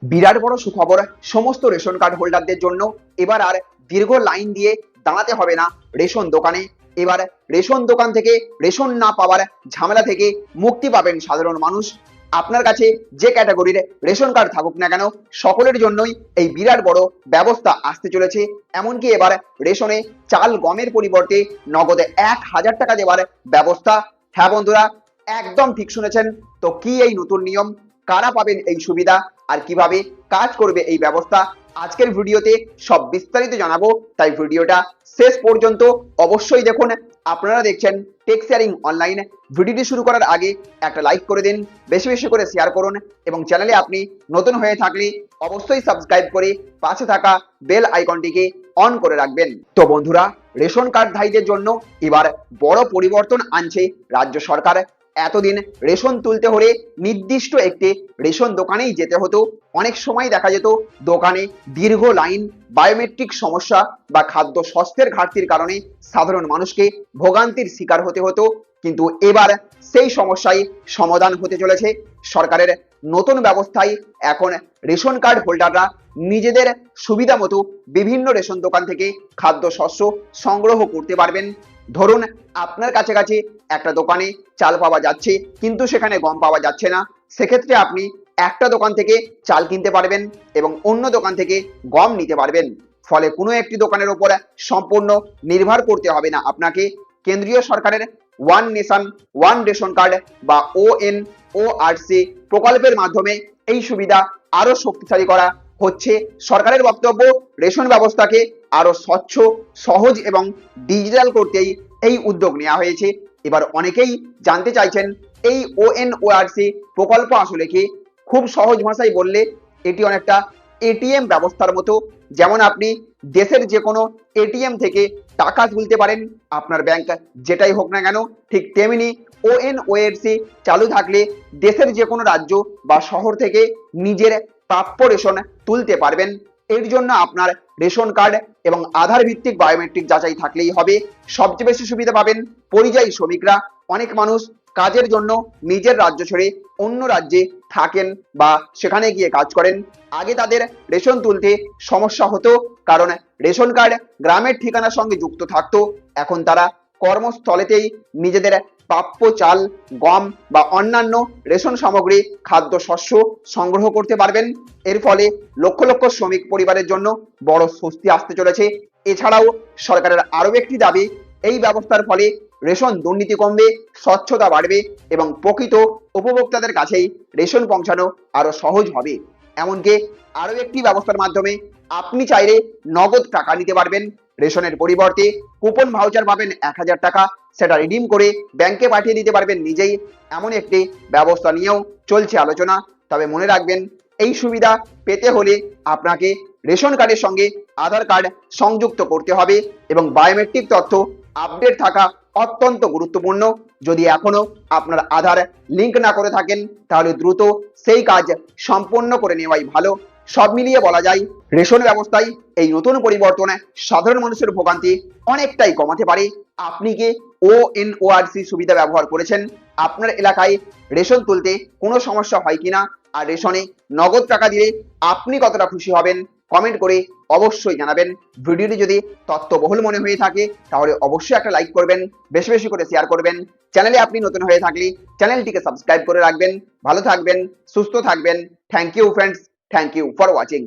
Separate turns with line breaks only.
বিরাট বড় সুখবর সমস্ত রেশন কার্ড হোল্ডারদের জন্য। এবার আর দীর্ঘ লাইন দিয়ে দাঁড়াতে হবে না রেশন দোকানে। এবার রেশন দোকান থেকে রেশন না পাওয়ার ঝামেলা থেকে মুক্তি পাবেন সাধারণ মানুষ। আপনার কাছে যে ক্যাটাগরির রেশন কার্ড থাকুক না কেন, সকলের জন্যই এই বিরাট বড় ব্যবস্থা আসতে চলেছে। এমনকি এবার রেশনে চাল গমের পরিবর্তে নগদে 1,000 টাকা দেওয়ার ব্যবস্থা। হ্যাঁ বন্ধুরা, একদম ঠিক শুনেছেন। তো কি এই নতুন নিয়ম, কারা পাবেন এই সুবিধা, আর কিভাবে কাজ করবে এই ব্যবস্থা, আজকের ভিডিওতে সব বিস্তারিত জানাবো। তাই ভিডিওটা শেষ পর্যন্ত অবশ্যই দেখুন। আপনারা দেখছেন টেক শেয়ারিং অনলাইন। ভিডিওটি শুরু করার আগে একটা লাইক করে দিন, বেশি বেশি করে শেয়ার করুন, এবং চ্যানেলে আপনি নতুন হয়ে থাকলে অবশ্যই সাবস্ক্রাইব করে পাশে থাকা বেল আইকনটিকে অন করে রাখবেন। তো বন্ধুরা, রেশন কার্ডধারীদের জন্য এবার বড় পরিবর্তন আনছে রাজ্য সরকার। এতদিন রেশন তুলতে হলে নির্দিষ্ট একটি রেশন দোকানেই যেতে হতো। অনেক সময় দেখা যেত দোকানে দীর্ঘ লাইন, বায়োমেট্রিক সমস্যা বা খাদ্য শস্যের ঘাটতির কারণে সাধারণ মানুষকে ভোগান্তির শিকার হতে হতো। কিন্তু এবার সেই সমস্যাই সমাধান হতে চলেছে সরকারের নতুন ব্যবস্থায়। এখন রেশন কার্ড হোল্ডাররা নিজেদের সুবিধা মতো বিভিন্ন রেশন দোকান থেকে খাদ্য শস্য সংগ্রহ করতে পারবেন। ধরুন আপনার কাছাকাছি একটা দোকানে চাল পাওয়া যাচ্ছে কিন্তু সেখানে গম পাওয়া যাচ্ছে না, সেক্ষেত্রে আপনি একটা দোকান থেকে চাল কিনতে পারবেন এবং অন্য দোকান থেকে গম নিতে পারবেন। ফলে কোনো একটি দোকানের উপর সম্পূর্ণ নির্ভর করতে হবে না আপনাকে। কেন্দ্রীয় সরকারের one nation one ration card বা ONORC প্রকল্পের মাধ্যমে এই সুবিধা আরো শক্তিশালী করা হচ্ছে। সরকারের বক্তব্য, রেশন ব্যবস্থাকে আরো স্বচ্ছ, সহজ এবং ডিজিটাল করতেই এই উদ্যোগ নেওয়া হয়েছে। এবার অনেকেই জানতে চাইছেন এই ONORC প্রকল্প আসলে কি। খুব সহজ ভাষায় বললে এটি অনেকটা এটিএম ব্যবস্থার মতো। যেমন আপনি দেশের যে কোনো এটিএম থেকে টাকা তুলতে পারেন, আপনার ব্যাংক যেটাই হোক না কেন, ঠিক তেমনি ONORC চালু থাকলে দেশের যে কোনো রাজ্য বা শহর থেকে নিজের প্রাপ্য রেশন তুলতে পারবেন। এর জন্য আপনার রেশন কার্ড এবং আধার ভিত্তিক বায়োমেট্রিক যাচাই থাকলেই হবে। সবচেয়ে বেশি সুবিধা পাবেন পরিযায়ী শ্রমিকরা। অনেক মানুষ কাজের জন্য নিজের রাজ্য ছেড়ে অন্য রাজ্যে থাকেন বা সেখানে গিয়ে কাজ করেন। আগে তাদের রেশন তুলতে সমস্যা হতো, কারণ রেশন কার্ড গ্রামের ঠিকানার সঙ্গে যুক্ত থাকতো। এখন তারা কর্মস্থলেতেই নিজেদের প্রাপ্য চাল, গম বা অন্যান্য রেশন সামগ্রী, খাদ্য শস্য সংগ্রহ করতে পারবেন। এর ফলে লক্ষ লক্ষ শ্রমিক পরিবারের জন্য বড় স্বস্তি আসতে চলেছে। এছাড়াও সরকারের আরো একটি দাবি, এই ব্যবস্থার ফলে রেশন দুর্নীতি কমবে, স্বচ্ছতা বাড়বে এবং প্রকৃত উপভোক্তাদের কাছেই রেশন পৌঁছানো আরো সহজ হবে। এমনকি আরো একটি ব্যবস্থার মাধ্যমে আপনি চাইলে নগদ টাকা নিতে পারবেন। রেশনের পরিবর্তে কুপন ভাউচার পাবেন 1,000 টাকা, সেটা রিডিম করে ব্যাংকে পাঠিয়ে দিতে পারবেন নিজেই। এমন একটি ব্যবস্থা নিয়েও চলছে আলোচনা। তবে মনে রাখবেন, এই সুবিধা পেতে হলে আপনাকে রেশন কার্ডের সঙ্গে আধার কার্ড সংযুক্ত করতে হবে এবং বায়োমেট্রিক তথ্য আপডেট থাকা অত্যন্ত গুরুত্বপূর্ণ। যদি এখনো আপনার আধার লিংক না করে থাকেন, তাহলে দ্রুত সেই কাজ সম্পন্ন করে নেওয়াই ভালো। সব মিলিয়ে বলা যায়, রেশন ব্যবস্থায় এই নতুন পরিবর্তনে সাধারণ মানুষের ভোগান্তি অনেকটাই কমাতে পারে। আপনি কি ONORC সুবিধা ব্যবহার করেছেন? আপনার এলাকায় রেশন তুলতে কোনো সমস্যা হয় কিনা, আর রেশনে নগদ টাকা দিলে আপনি কতটা খুশি হবেন, কমেন্ট করে অবশ্যই জানাবেন। ভিডিওটি যদি তথ্যবহুল মনে হয়ে থাকে তাহলে অবশ্যই একটা লাইক করবেন, বেশি বেশি করে শেয়ার করবেন। চ্যানেলে আপনি নতুন হয়ে থাকলে চ্যানেলটিকে সাবস্ক্রাইব করে রাখবেন। ভালো থাকবেন, সুস্থ থাকবেন। Thank you friends, thank you for watching.